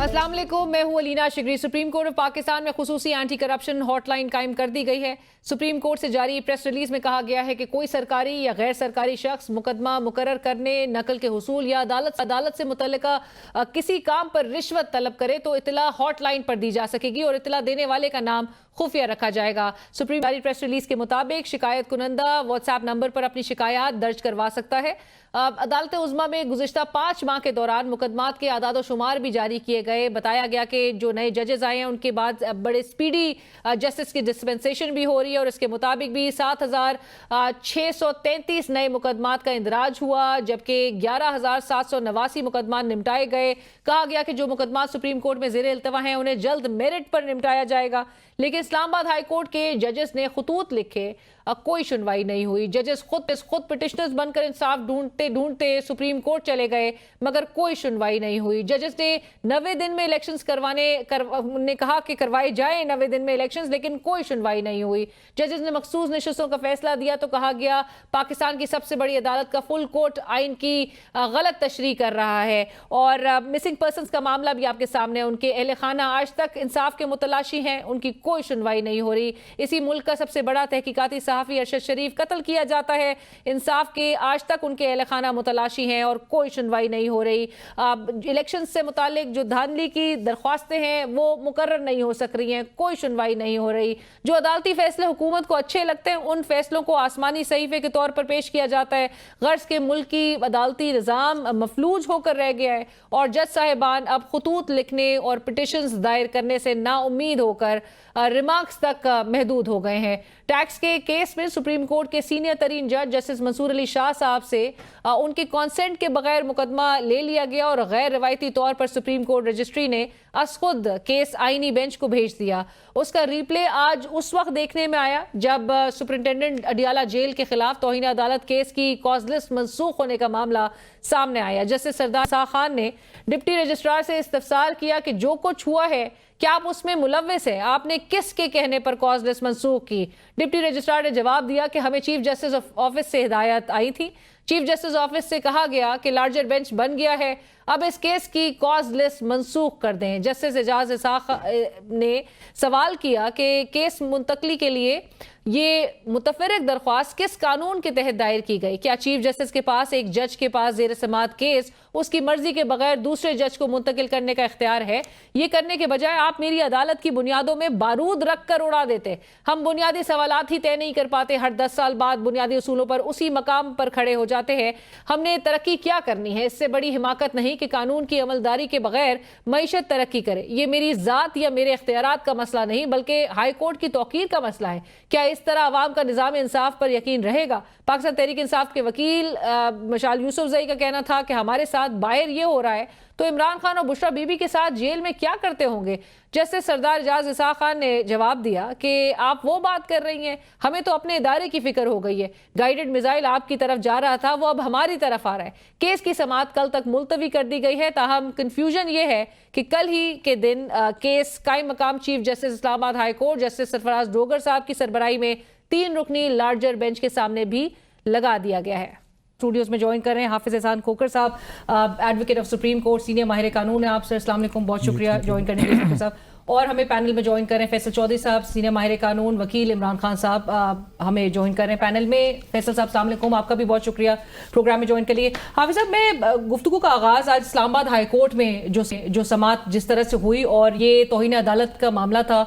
अस्सलाम वालेकुम, मैं हूं अलीना शिगरी। सुप्रीम कोर्ट ऑफ पाकिस्तान में खुसूसी एंटी करप्शन हॉटलाइन कायम कर दी गई है। सुप्रीम कोर्ट से जारी प्रेस रिलीज में कहा गया है कि कोई सरकारी या गैर सरकारी शख्स मुकदमा मुकर्रर करने, नकल के हुसूल या अदालत से मुतल्लिका किसी काम पर रिश्वत तलब करे तो इतला हॉटलाइन पर दी जा सकेगी और इतला देने वाले का नाम खुफिया रखा जाएगा। सुप्रीम जारी प्रेस रिलीज के मुताबिक शिकायत कुनंदा व्हाट्सएप नंबर पर अपनी शिकायत दर्ज करवा सकता है। अदालत उज़्मा में गुज़िश्ता 5 माह के दौरान मुकदमात के आदाद शुमार भी जारी किए गए। बताया गया कि जो नए जजेस आए हैं उनके बाद बड़े स्पीडी जस्टिस की डिस्पेंसेशन भी हो रही है और इसके मुताबिक भी 7,633 नए मुकदमात का इंदराज हुआ, जबकि 11,789 मुकदमा निपटाए गए। कहा गया कि जो मुकदमा सुप्रीम कोर्ट में ज़ेर इल्तवा हैं उन्हें जल्द मेरिट पर निपटाया जाएगा। लेकिन इस्लामाबाद हाई कोर्ट के जजेस ने खतूत लिखे, कोई सुनवाई नहीं हुई। जजेस खुद पिटिशनर्स बनकर इंसाफ ढूंढते ढूंढते सुप्रीम कोर्ट चले गए, मगर कोई सुनवाई नहीं हुई। जजेस ने 90 दिन में इलेक्शंस ने कहा कि करवाए जाए 90 दिन में इलेक्शंस, लेकिन कोई सुनवाई नहीं हुई। जजेस ने मखसूस नशिस्तों का फैसला दिया तो कहा गया पाकिस्तान की सबसे बड़ी अदालत का फुल कोर्ट आइन की गलत तशरीह कर रहा है। और मिसिंग पर्सनस का मामला भी आपके सामने है। उनके अहले खाना आज तक इंसाफ के मुतलाशी हैं, उनकी कोई सुनवाई नहीं हो रही। इसी मुल्क का सबसे बड़ा तहकीकाती सहाफ़ी अरशद शरीफ कत्ल किया जाता है, इंसाफ के आज तक उनके अहले खाना मुतलाशी हैं और कोई सुनवाई नहीं हो रही। इलेक्शन से मुतालिक जो धांधली की दरख्वास्तें हैं वो मुकर्रर नहीं हो सक रही हैं, कोई सुनवाई नहीं हो रही। जो अदालती फैसले हुकूमत को अच्छे लगते हैं उन फैसलों को आसमानी सहीफे के तौर पर पेश किया जाता है। गर्ज के मुल्क की अदालती निज़ाम मफलूज होकर रह गया है और जज साहिबान अब खतूत लिखने और पिटिशंस दायर करने से नाउम्मीद होकर रिमार्क्स तक महदूद हो गए हैं। टैक्स के केस में सुप्रीम कोर्ट के सीनियर तरीन जज जस्टिस मंसूर अली शाह साहब से उनके कॉन्सेंट के बगैर मुकदमा ले लिया गया और गैर रवायती तौर पर सुप्रीम कोर्ट रजिस्ट्री ने खुद केस आईनी बेंच को भेज दिया। उसका रिप्ले आज उस वक्त देखने में आया जब सुपरिंटेंडेंट अडियाला जेल के खिलाफ तौहीन अदालत केस की कॉज लिस्ट मनसूख होने का मामला सामने आया। जस्टिस सरदार शाह खान ने डिप्टी रजिस्ट्रार से इस्तफसार किया कि जो कुछ हुआ है क्या आप उसमें मुलव्विस है, आपने किसके कहने पर कॉज लिस्ट मनसूख की। डिप्टी रजिस्ट्रार ने जवाब दिया कि हमें चीफ जस्टिस ऑफिस से हिदायत आई थी। चीफ जस्टिस ऑफिस से कहा गया कि लार्जर बेंच बन गया है, अब इस केस की कॉज लिस्ट मनसूख कर दें। जस्टिस एजाज इसाक ने सवाल किया कि केस मुंतकली के लिए ये मुतफर्रिक दरख्वास्त किस कानून के तहत दायर की गई। क्या चीफ जस्टिस के पास एक जज के पास जेर समात केस उसकी मर्जी के बगैर दूसरे जज को मुंतकिल करने का इख्तियार है? ये करने के बजाय आप मेरी अदालत की बुनियादों में बारूद रख कर उड़ा देते। हम बुनियादी सवालात ही तय नहीं कर पाते, हर 10 साल बाद बुनियादी उसूलों पर उसी मकाम पर खड़े हो जाते हैं। हमने तरक्की क्या करनी है? इससे बड़ी हिमाकत नहीं कि कानून की अमलदारी के बगैर मईशत तरक्की करे। ये मेरी ज़ात या मेरे इख्तियारात का मसला नहीं बल्कि हाई कोर्ट की तौकीर का मसला है। क्या इस तरह अवाम का निज़ाम इंसाफ पर यकीन रहेगा? पाकिस्तान तहरीक इंसाफ के वकील मशाल यूसुफ जई का कहना था कि हमारे साथ बाहर ये हो रहा है तो इमरान खान और बुशरा बीबी के साथ जेल में क्या करते होंगे। जस्टिस सरदार एजाज इसाक खान ने जवाब दिया कि आप वो बात कर रही हैं, हमें तो अपने इदारे की फिक्र हो गई है। गाइडेड मिसाइल आपकी तरफ जा रहा था, वो अब हमारी तरफ आ रहा है। केस की समाअत कल तक मुलतवी कर दी गई है। ताहम कंफ्यूजन ये है कि कल ही के दिन केस कायम मकाम chief justice Islamabad high court justice Sarfaraz Dogar साहब की सरबराही में 3 रुकनी लार्जर बेंच के सामने भी लगा दिया गया है। स्टूडियोज में ज्वाइन कर रहे हैं हाफिज एहसान खोकर साहब, advocate of supreme court, senior माहिर कानून है आप सर। अस्सलाम वालेकुम, बहुत शुक्रिया ज्वाइन करने के लिए साहब। और हमें पैनल में ज्वाइन कर रहे हैं फैसल चौधरी साहब, सीनियर माहिर कानून, वकील इमरान खान साहब हमें ज्वाइन कर रहे हैं पैनल में। फैसल साहब अस्सलाम वालेकुम, आपका भी बहुत शुक्रिया प्रोग्राम में ज्वाइन के लिए। हाफिज साहब, मैं गुफ्तगू का आगाज़ आज इस्लामाबाद हाई कोर्ट में जो समाअत जिस तरह से हुई और ये तौहीन अदालत का मामला था,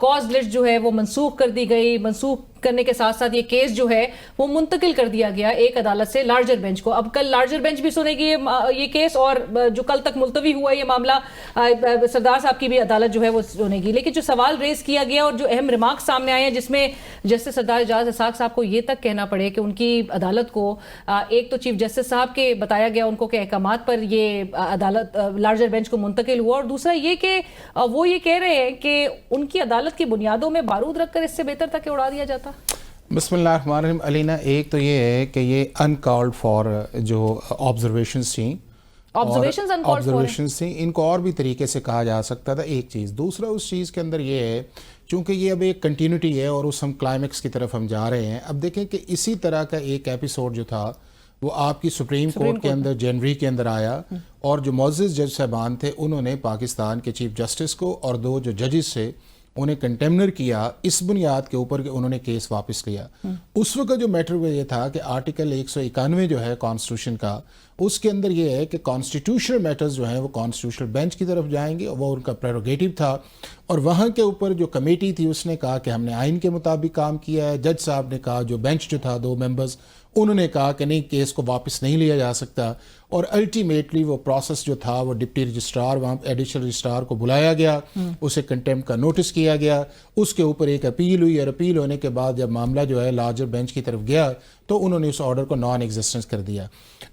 कॉज लिस्ट जो है वो मनसूख कर दी गई। मनसूख करने के साथ साथ ये केस जो है वो मुंतकिल कर दिया गया एक अदालत से लार्जर बेंच को। अब कल लार्जर बेंच भी सुनेगी ये केस और जो कल तक मुलतवी हुआ ये मामला सरदार साहब की भी अदालत जो है वो सुनेगी। लेकिन जो सवाल रेज किया गया और जो अहम रिमार्क्स सामने आए हैं जिसमें जस्टिस सरदार एजाज इसाक साहब को ये तक कहना पड़े कि उनकी अदालत को एक तो चीफ जस्टिस साहब के बताया गया उनको के अहकामात पर ये अदालत लार्जर बेंच को मुंतकिल हुआ, और दूसरा ये कि वो ये कह रहे हैं कि उनकी अदालत की बुनियादों में बारूद रखकर इससे बेहतर था कि उड़ा दिया जाता। बिस्मिल्लाहिर्रहमानिर्रहीम। अलीना, एक तो ये है कि ये अनकॉल्ड फॉर जो ऑब्जर्वेशंस थी, ऑब्जर्वेशंस थी, इनको और भी तरीके से कहा जा सकता था, एक चीज़। दूसरा उस चीज़ के अंदर ये है चूँकि ये अब एक कंटिन्यूटी है और उस हम क्लाइमेक्स की तरफ हम जा रहे हैं। अब देखें कि इसी तरह का एक एपिसोड जो था वो आपकी सुप्रीम कोर्ट के अंदर जनवरी के अंदर आया, और जो मोअज़्ज़िज़ जज साहबान थे उन्होंने पाकिस्तान के चीफ जस्टिस को और 2 जो जजेस थे उन्हें कंटेम्नर किया इस बुनियाद के ऊपर कि उन्होंने केस वापस लिया। उस वक्त जो मैटर वो ये था कि आर्टिकल 191 जो है कॉन्स्टिट्यूशन का, उसके अंदर ये है कि कॉन्स्टिट्यूशनल मैटर्स जो हैं वो कॉन्स्टिट्यूशनल बेंच की तरफ जाएंगे, वो उनका प्रेरोगेटिव था। और वहाँ के ऊपर जो कमेटी थी उसने कहा कि हमने आइन के मुताबिक काम किया है। जज साहब ने कहा, जो बेंच जो था 2 मेंबर्स, उन्होंने कहा कि नहीं, केस को वापस नहीं लिया जा सकता। और अल्टीमेटली वो प्रोसेस जो था वो डिप्टी रजिस्ट्रार, वहाँ एडिशनल रजिस्ट्रार को बुलाया गया, उसे कंटेम्प्ट का नोटिस किया गया, उसके ऊपर एक अपील हुई, और अपील होने के बाद जब मामला जो है लार्जर बेंच की तरफ गया तो उन्होंने उस ऑर्डर को नॉन एग्जिस्टेंस कर दिया।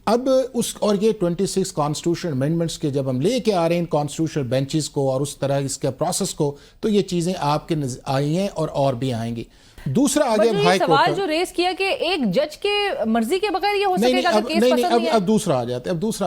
अब उस और ये 26 कॉन्स्टिट्यूशनल अमेंडमेंट्स के जब हम लेके आ रहे हैं इन कॉन्स्टिट्यूशनल बेंचेस को और उस तरह इसके प्रोसेस को, तो ये चीज़ें आपके आई हैं और भी आएंगी। दूसरा आगे हाई कोर्ट सवाल जो रेस किया कि एक जज के मर्जी के बगैर ये हो सकेगा कि केस पसंद नहीं है। अब दूसरा आ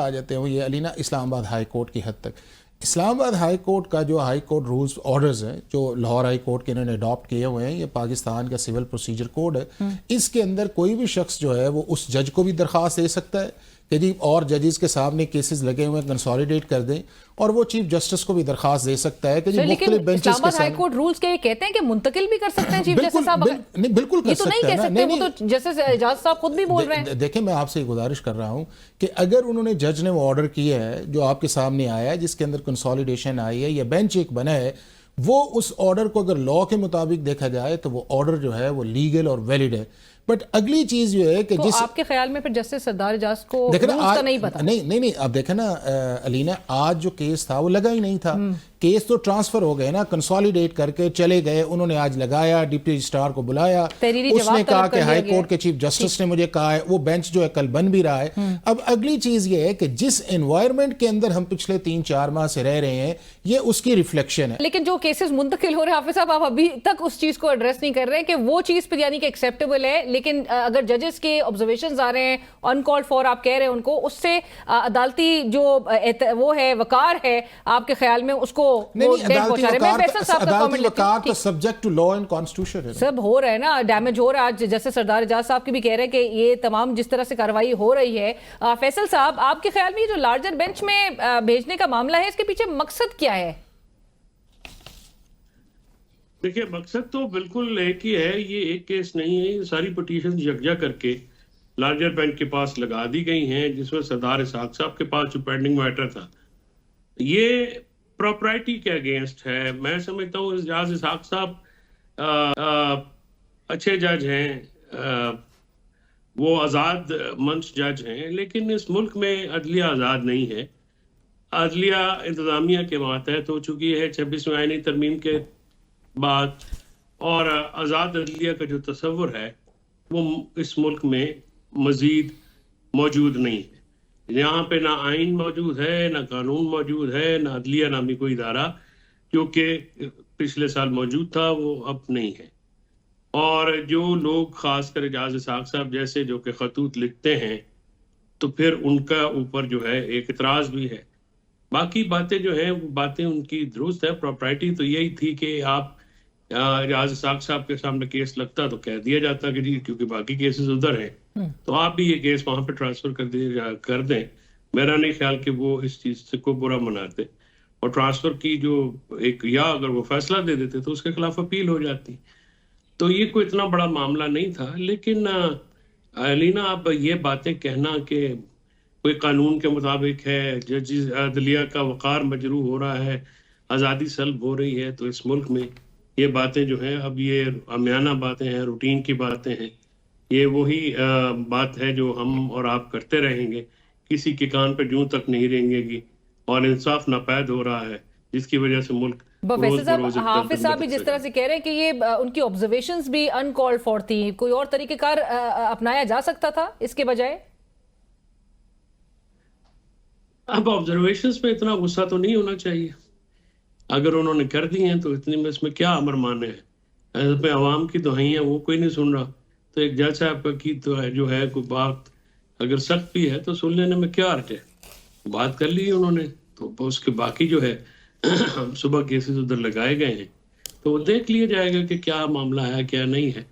जाते हैं वो ये अलीना इस्लामाबाद हाई कोर्ट की हद तक। इस्लामाबाद हाई कोर्ट का जो हाई कोर्ट रूल्स ऑर्डर्स हैं जो लाहौर हाई कोर्ट के इन्होंने अडॉप्ट किए हुए हैं, ये पाकिस्तान का सिविल प्रोसीजर कोड है। इसके अंदर कोई भी शख्स जो है वो उस जज को भी दरख्वास्त दे सकता है कि जी और जजेस के सामने केसेस लगे हुए हैं कंसोलिडेट कर दें, और वो चीफ जस्टिस को भी दरख्वास्त दे सकता है कि जी मुख्तलिफ बेंचेस के हाई कोर्ट रूल्स के कहते हैं कि मुंतकिल भी कर सकते हैं चीफ जस्टिस साहब। नहीं, बिल्कुल कर सकते हैं। ये तो नहीं कह सकते, वो तो जस्टिस एजाज साहब खुद भी बोल रहे हैं। देखिए, मैं आपसे गुजारिश कर रहा हूं कि अगर उन्होंने, जज ने वो ऑर्डर किया है जो आपके सामने आया है जिसके अंदर कंसोलिडेशन आई है या बेंच एक बना है, वो उस ऑर्डर को अगर लॉ के मुताबिक देखा जाए तो वो ऑर्डर जो है वो लीगल और वैलिड है। बट अगली चीज ये है कि तो जिस आपके ख्याल में फिर जस्टिस सरदार एजाज को आज, नहीं पता? नहीं, अब देखे ना अलीना, आज जो केस था वो लगा ही नहीं था। केस तो ट्रांसफर हो गए ना, कंसोलिडेट करके चले गए। उन्होंने आज लगाया, डिप्टी रजिस्ट्रार को बुलाया, उसने कहा कि हाई कोर्ट के चीफ जस्टिस ने मुझे कहा है, वो बेंच जो है कल बन भी रहा है। अब अगली चीज ये है कि जिस एनवायरनमेंट के अंदर हम पिछले 3-4 माह से रह रहे हैं, ये उसकी रिफ्लेक्शन है। लेकिन जो केसेस मुंतकिल हो रहे हैं हाफिज साहब, आप अभी तक उस चीज को एड्रेस नहीं कर रहे कि वो चीज पर यानी कि एक्सेप्टेबल है, लेकिन अगर जजेस के ऑब्जर्वेशंस आ रहे हैं अनकॉल्ड फॉर, आप कह रहे हैं उनको, उससे अदालती जो वो है वकार है, आपके ख्याल में उसको सब हो रहा है ना, डैमेज हो रहा है। आज जैसे सरदार एजाज साहब की भी कह रहे हैं कि ये तमाम जिस तरह से कार्रवाई हो रही है, फैसल साहब आपके ख्याल में जो लार्जर बेंच में भेजने का मामला है, इसके पीछे मकसद क्या है? देखिए, मकसद तो बिल्कुल एक ही है। ये एक केस नहीं है, ये सारी पिटीशन यकजा करके लार्जर बेंच के पास लगा दी गई हैं, जिसमें सरदार इसाक साहब के पास जो पेंडिंग मैटर था, ये प्रॉपर्टी के अगेंस्ट है। मैं समझता हूँ एजाज इसाक साहब अच्छे जज हैं, वो आज़ाद मंच जज हैं, लेकिन इस मुल्क में अदलिया आज़ाद नहीं है। अदलिया इंतज़ामिया के मातहत हो चुकी है 26वें आईनी तरमीम के बाद, और आज़ाद अदलिया का जो तस्वुर है वो इस मुल्क में मज़ीद मौजूद नहीं है। यहाँ पे ना आइन मौजूद है, ना कानून मौजूद है, ना अदलिया नामी कोई इदारा, जो कि पिछले साल मौजूद था वो अब नहीं है। और जो लोग खासकर एजाज इसाक साहब जैसे जो कि खतूत लिखते हैं, तो फिर उनका ऊपर जो है एक इतराज़ भी है। बाकी बातें जो हैं वो बातें उनकी दुरुस्त है। प्रॉपर्टी तो यही थी कि आप एजाज इसाक साहब के सामने केस लगता तो कह दिया जाता कि जी क्योंकि बाकी केसेस उधर हैं तो आप भी ये केस वहां पे ट्रांसफर कर दें। मेरा नहीं ख्याल कि वो इस चीज से को बुरा मनाते, और ट्रांसफर की जो एक, या अगर वो फैसला दे देते तो उसके खिलाफ अपील हो जाती। तो ये कोई इतना बड़ा मामला नहीं था। लेकिन अलीना, आप ये बातें कहना कि कोई कानून के मुताबिक है, जज अदलिया का वकार मजरू हो रहा है, आज़ादी सल्ब हो रही है, तो इस मुल्क में ये बातें जो हैं अब ये आमियाना बातें हैं, रूटीन की बातें हैं। ये वही बात है जो हम और आप करते रहेंगे, किसी के कान पे जूं तक नहीं रेंगेगी, और इंसाफ नापैद हो रहा है जिसकी वजह से मुल्क हाफिज साहब भी जिस तरह से कह रहे हैं कि ये उनकी ऑब्जर्वेशंस भी अनकॉल्ड फॉर थी, कोई और तरीकेकार अपनाया जा सकता था इसके बजाय? अब ऑब्जर्वेशंस पे इतना गुस्सा तो नहीं होना चाहिए। अगर उन्होंने कर दी हैं तो इतनी में इसमें क्या अमर माने हैं। पे आवाम की दुआएं हैं, वो कोई नहीं सुन रहा, तो एक जज साहब की तो है जो है कोई बात अगर सख्त भी है तो सुन लेने में क्या अर्ज है। बात कर ली उन्होंने, तो उसके बाकी जो है हम सुबह केसेस उधर लगाए गए हैं, तो देख लिया जाएगा कि क्या मामला है क्या नहीं है।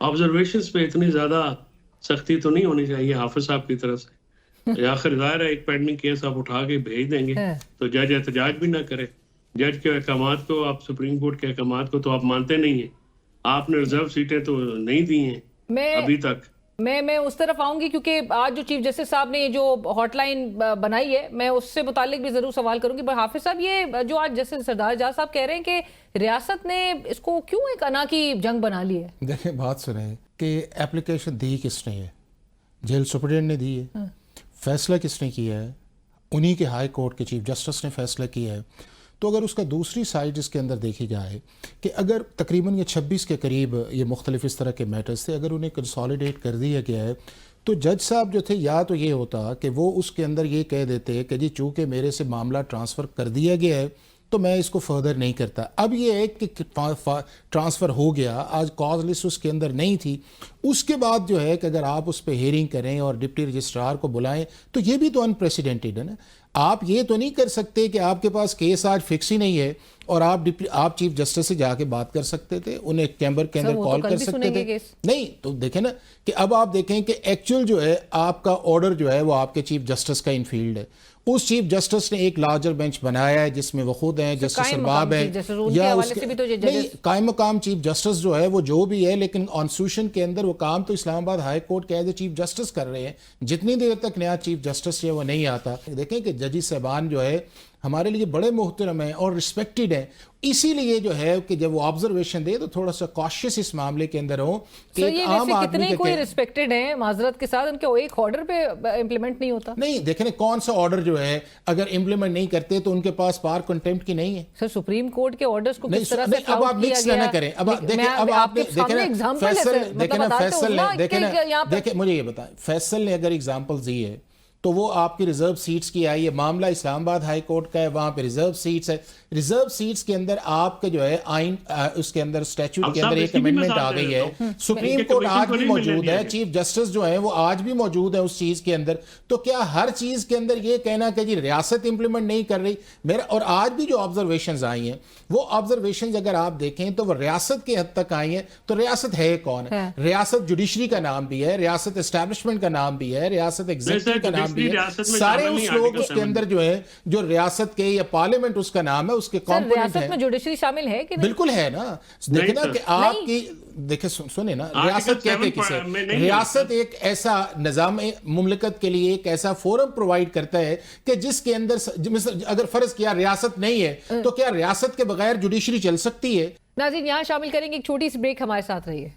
ऑब्जर्वेशंस पे इतनी ज़्यादा सख्ती तो नहीं होनी चाहिए हाफिज साहब की तरफ से। या आखिर जाहिर है एक पेंडिंग केस आप उठा के भेज देंगे तो जज एहतजाज भी ना करे। जज के अहकामात को, आप सुप्रीम कोर्ट के अहकामात को तो आप मानते नहीं है। आपने रिजर्व सीटें तो नहीं दी हैं अभी तक। मैं उस तरफ आऊंगी क्योंकि आज जो चीफ जस्टिस साहब ने जो हॉटलाइन बनाई है मैं उससे मुतालिक भी जरूर सवाल करूंगी। पर हाफिज साहब, ये जो आज जस्टिस सरदार एजाज साहब कह रहे हैं कि रियासत ने इसको क्यों एक अना की जंग बना ली है। देखिए बात सुने कि एप्लीकेशन दी किसने है, जेल सुप्रीडेंट ने दी है। फैसला किसने किया है, उन्हीं के हाई कोर्ट के चीफ जस्टिस ने फैसला किया है। तो अगर उसका दूसरी साइड इसके अंदर देखी जाए कि अगर तकरीबन ये 26 के करीब ये मुख्तलिफ इस तरह के मैटर्स थे, अगर उन्हें कंसोलिडेट कर दिया गया है तो जज साहब जो थे या तो ये होता कि वो उसके अंदर ये कह देते कि जी चूँकि मेरे से मामला ट्रांसफ़र कर दिया गया है तो मैं इसको फर्दर नहीं करता। अब ये है कि ट्रांसफ़र हो गया, आज कॉज लिस्ट उसके अंदर नहीं थी, उसके बाद जो है कि अगर आप उस पर हेयरिंग करें और डिप्टी रजिस्ट्रार को बुलाएं तो ये भी तो अनप्रेसिडेंटेड है ना। आप ये तो नहीं कर सकते कि आपके पास केस आज फिक्स ही नहीं है और आप चीफ जस्टिस से जाके बात कर सकते थे, उन्हें चैम्बर के अंदर कॉल कर सकते थे। नहीं तो देखें ना कि अब आप देखें कि एक्चुअल जो है आपका ऑर्डर जो है वो आपके चीफ जस्टिस का इनफील्ड है। उस चीफ जस्टिस ने एक लार्जर बेंच बनाया है जिसमें वो खुद हैं, जस्टिस अरबाब है या उसके नहीं कायम मकाम चीफ जस्टिस जो है वो जो भी है, लेकिन कॉन्स्टिट्यूशन के अंदर वो काम तो इस्लामाबाद हाई कोर्ट के एज ए चीफ जस्टिस कर रहे हैं। जितनी देर तक नया चीफ जस्टिस है वो नहीं आता, देखें कि जजी साहबान जो है हमारे लिए बड़े मोहतरम हैं और रिस्पेक्टेड हैं। इसीलिए जो है कि जब वो ऑब्जर्वेशन दे तो थोड़ा सा कॉशियस इस मामले के अंदर हो कि एक आम आदमी कितने कोई रिस्पेक्टेड हैं माजरत के साथ, उनके एक ऑर्डर पे इम्प्लीमेंट नहीं होता। नहीं देखें कौन सा ऑर्डर जो है अगर इम्प्लीमेंट नहीं करते तो उनके पास पावर कंटेम्प्ट की नहीं है। सर सुप्रीम कोर्ट के ऑर्डर्स को किस तरह से अब आप मिक्स ना करें। अब देखें अब आप देखें ना देखें मुझे ये बताएं फैसल ने अगर एग्जांपल दी है तो वो आपकी रिजर्व सीट्स की आई है। मामला इस्लामाबाद हाई कोर्ट का है, वहां पे रिजर्व सीट्स है। रिजर्व सीट्स के अंदर आपके जो है आइन उसके अंदर स्टैट्यूट के अंदर एक अमेंडमेंट आ गई है। सुप्रीम कोर्ट आज भी मौजूद है, चीफ जस्टिस जो है वो आज भी मौजूद है उस चीज के अंदर। तो क्या हर चीज के अंदर ये कहना कि जी रियासत इंप्लीमेंट नहीं कर रही मेरा, और आज भी जो ऑब्जर्वेशंस आई हैं वो ऑब्जर्वेशंस अगर आप देखें तो वो रियासत के हद तक आई हैं। तो रियासत है कौन है? रियासत जुडिशरी का नाम भी है, रियासत एस्टैब्लिशमेंट का नाम भी है, रियासत एग्जीक्यूटिव का नाम भी है। सारे उस लोग उसके अंदर जो है जो रियासत के या पार्लियामेंट उसका नाम है, उसके कंपोनेंट है। में जुडिशरी शामिल है कि नहीं? बिल्कुल है ना। देखे ना कि आपकी देखे सुने ना रियासत कहते किसे, रियासत एक ऐसा निजाम मुमलिकत के लिए एक ऐसा फोरम प्रोवाइड करता है कि जिसके अंदर अगर फर्ज किया रियासत नहीं है तो क्या रियासत के बगैर जुडिशरी चल सकती है? नाज़रीन यहाँ शामिल करेंगे एक छोटी सी ब्रेक, हमारे साथ रहिए।